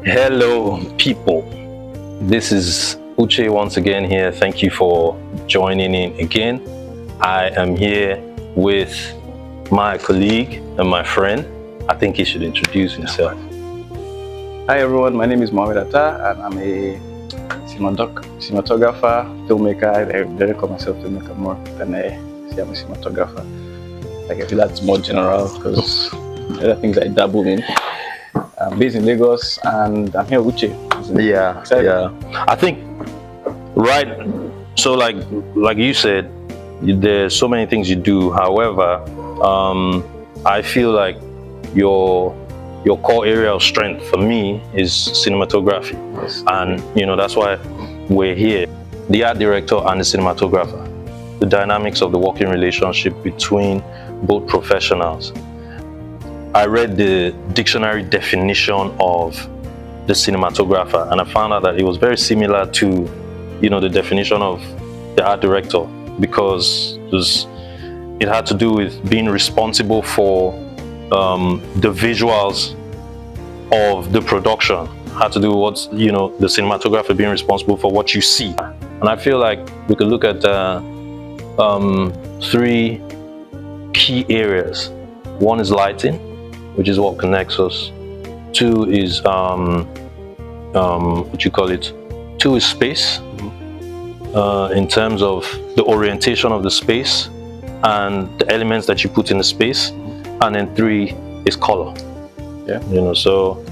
Hello, people. This is Uche once again here. Thank you for joining in again. I am here with my colleague and my friend. I think he should introduce himself. Hi everyone, my name is Mohamed Atta and I'm a cinematographer, filmmaker. I don't call myself filmmaker more than I say I'm a cinematographer. Like I feel that's more general because the other things I dabble in. I'm based in Lagos and I'm here with Uche. Yeah. I think so like you said, there's so many things you do. However, I feel like your core area of strength for me is cinematography. Yes. And that's why we're here. The art director and the cinematographer, the dynamics of the working relationship between both professionals. I read the dictionary definition of the cinematographer and I found out that it was very similar to the definition of the art director, because it had to do with being responsible for the visuals of the production. Had to do with what's the cinematographer being responsible for what you see. And I feel like we could look at three key areas. One is lighting, which is what connects us. Two is Two is space, in terms of the orientation of the space and the elements that you put in the space. And then three is color. Yeah. So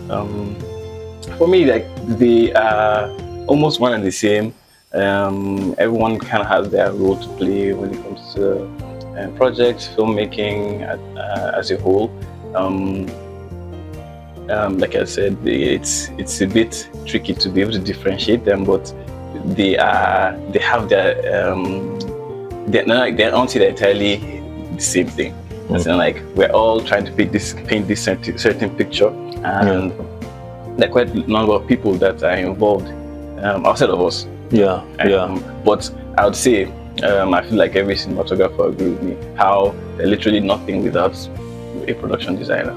for me, like they are almost one and the same. Everyone kind of has their role to play when it comes to projects, filmmaking as a whole. Like I said, it's a bit tricky to be able to differentiate them, but they have their they're not entirely the same thing. It's like we're all trying to paint this certain picture, and there are quite a number of people that are involved outside of us. But I would say I feel like every cinematographer agree with me how they're literally nothing without a production designer.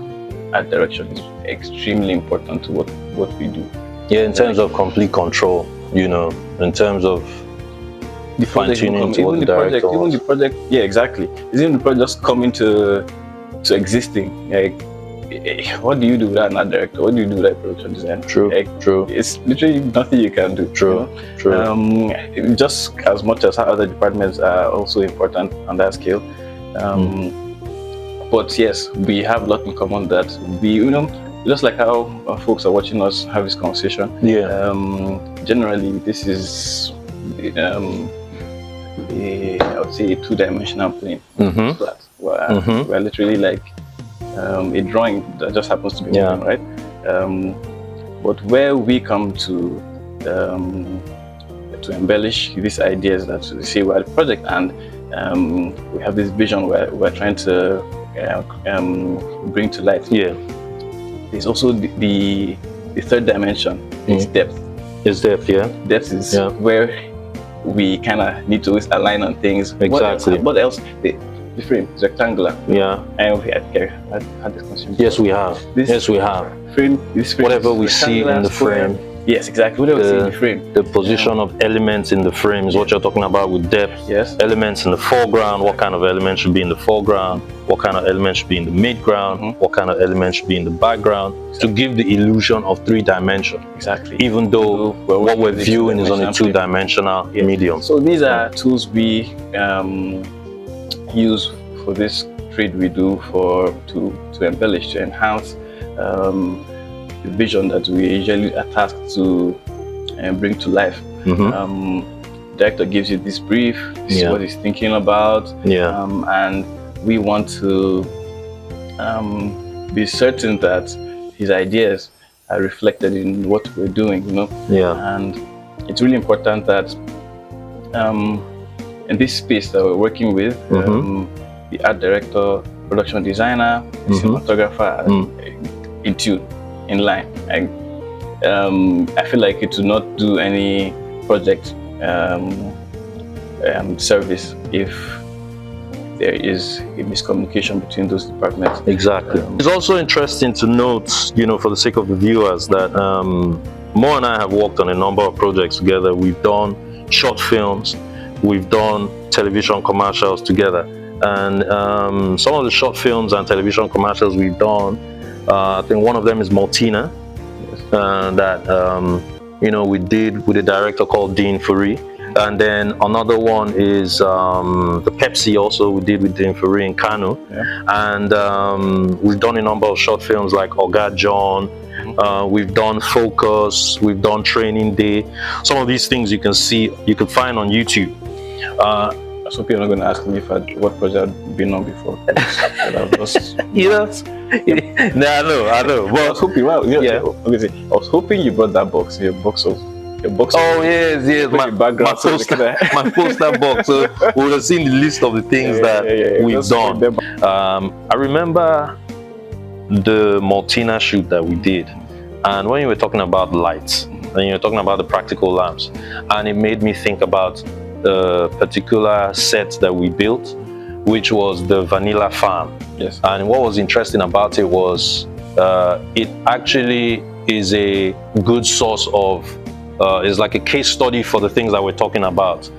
Art direction is extremely important to what we do. Yeah, in terms of complete control, in terms of the fine-tuning to what the director wants. Even the project, yeah, exactly. Even the project just coming to existing. Like, what do you do without an art director? What do you do without a production designer? True. It's literally nothing you can do. True. Just as much as other departments are also important on that scale. But yes, we have a lot in common that we, just like how folks are watching us have this conversation. Yeah. Generally, this is, I would say, a two-dimensional plane. Flat. We're literally like a drawing that just happens to be moving, right? But where we come to embellish these ideas that we see we're the project, and we have this vision where we're trying to bring to light. Yeah. There's also the third dimension. It's depth. It's depth. Yeah. Depth is where we kind of need to always align on things. Exactly. What else? The frame is rectangular. Yeah. And we had this concept. Yes, we have. Yes, we have. This frame. Whatever we see in the frame. Yes, exactly. Whatever we see in the frame. The position of elements in the frame is what you're talking about with depth. Yes. Elements in the foreground. What kind of elements should be in the foreground? What kind of elements should be in the midground? What kind of elements should be in the background? To give the illusion of three dimension. Exactly. Even though what we're viewing is on a two-dimensional medium. So these are tools we use for this trade we do to embellish, to enhance the vision that we usually are tasked to bring to life. Director gives you this brief, this is what he's thinking about, and we want to be certain that his ideas are reflected in what we're doing, and it's really important that in this space that we're working with, the art director, production designer, the cinematographer are in tune, in line. I feel like it will not do any project service if there is a miscommunication between those departments. Exactly. It's also interesting to note, for the sake of the viewers, that Mo and I have worked on a number of projects together. We've done short films, we've done television commercials together, and some of the short films and television commercials we've done, I think one of them is Maltina, that we did with a director called Dean Furi. And then another one is the Pepsi, also we did with Dean Furi in Kano. And we've done a number of short films like Oga John. We've done Focus, we've done Training Day. Some of these things you can find on YouTube. I hope you're not going to ask me what project I've been on before. No, I know. Well, I was hoping, I was hoping you brought that box, your box. Oh yes, my poster box. So we would have seen the list of the things that we've done. I remember the Maltina shoot that we did, and when you were talking about lights, and you were talking about the practical lamps, and it made me think about the particular set that we built, which was the Vanilla Farm. Yes. And what was interesting about it was it actually is a good source of is like a case study for the things that we're talking about.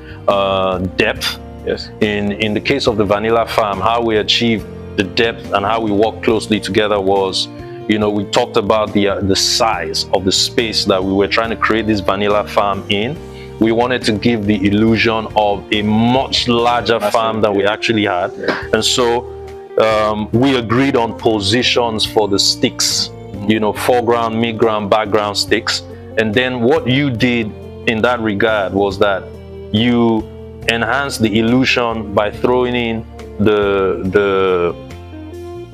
Depth. Yes. In the case of the Vanilla Farm, how we achieved the depth and how we worked closely together was, we talked about the size of the space that we were trying to create this Vanilla Farm in. We wanted to give the illusion of a much larger farm than we actually had. And so we agreed on positions for the sticks, foreground, midground, background sticks. And then what you did in that regard was that you enhanced the illusion by throwing in the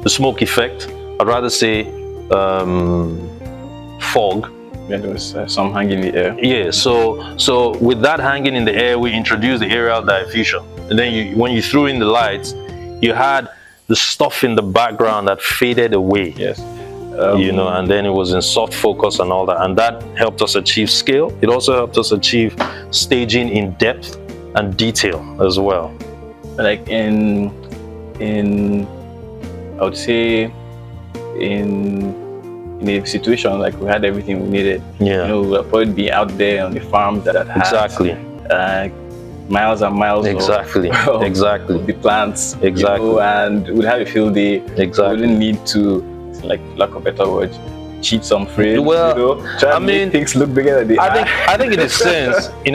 smoke effect. I'd rather say fog. Yeah, there was some hanging in the air. Yeah, so with that hanging in the air, we introduced the aerial diffusion. And then when you threw in the lights, you had the stuff in the background that faded away. Yes. And then it was in soft focus and all that. And that helped us achieve scale. It also helped us achieve staging in depth and detail as well. Like in I would say in a situation like we had everything we needed. Yeah. We'll probably be out there on the farm that had exactly miles and miles exactly of the plants. Exactly. And we'd have a field day. Exactly. We wouldn't need to, like lack of better word, cheat some frames. Well, try and make things look bigger than they are. I think in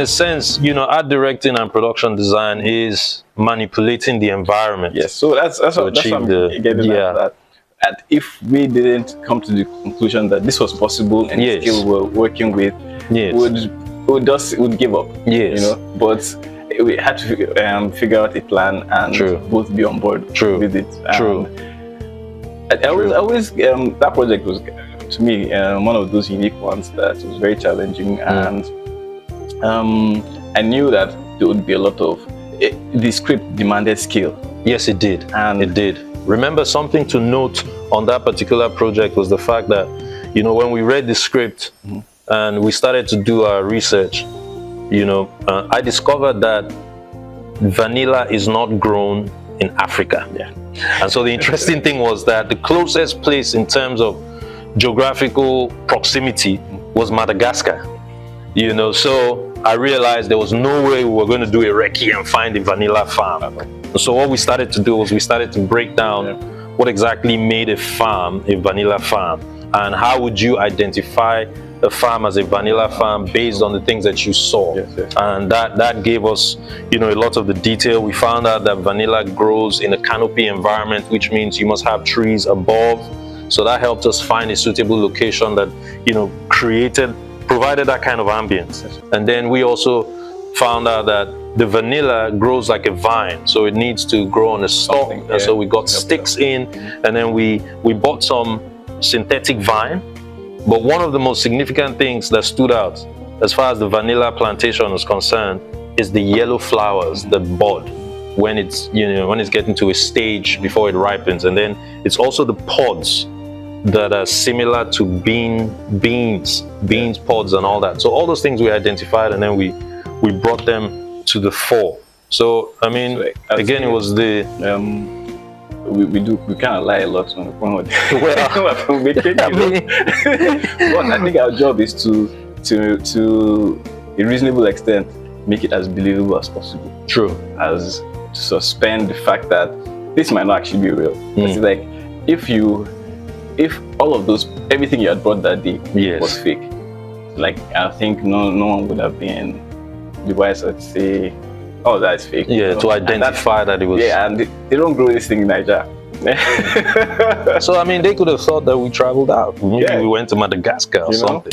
a sense, art directing and production design is manipulating the environment. Yes. So that's what I'm getting at. That. And if we didn't come to the conclusion that this was possible and the skill we're working with, would give up. Yes. But we had to figure out a plan and both be on board with it. I always that project was, to me, one of those unique ones that was very challenging, and I knew that there would be a lot of the script demanded skill. Yes, it did. And it did. Remember, something to note on that particular project was the fact that, when we read the script and we started to do our research, I discovered that vanilla is not grown in Africa. Yeah. And so the interesting thing was that the closest place in terms of geographical proximity was Madagascar. So I realized there was no way we were going to do a recce and find a vanilla farm. So what we started to do was we started to break down what exactly made a farm a vanilla farm, and how would you identify a farm as a vanilla farm based on the things that you saw. And that gave us a lot of the detail. We found out that vanilla grows in a canopy environment, which means you must have trees above. So that helped us find a suitable location that provided that kind of ambience. And then we also found out that the vanilla grows like a vine, so it needs to grow on a stalk. And so we got sticks in, and then we bought some synthetic vine. But one of the most significant things that stood out as far as the vanilla plantation is concerned is the yellow flowers that bud when it's getting to a stage before it ripens. And then it's also the pods that are similar to beans pods and all that. So all those things we identified, and then we brought them to the fore So I mean, So, I'd again, it say, was the we kind of lie a lot on the phone. well. When we making, I you know. mean, But I think our job is to a reasonable extent make it as believable as possible, true. as to suspend the fact that this might not actually be real. It's like if all of those, everything you had brought that day Yes. was fake, like I think no one would have been the wiser to say, oh, that's fake. Yeah, you know. to And identify that it was. yeah, and they don't grow this thing in Nigeria. So I mean, they could have thought that we traveled out. Maybe Yeah. we went to Madagascar or You know? something.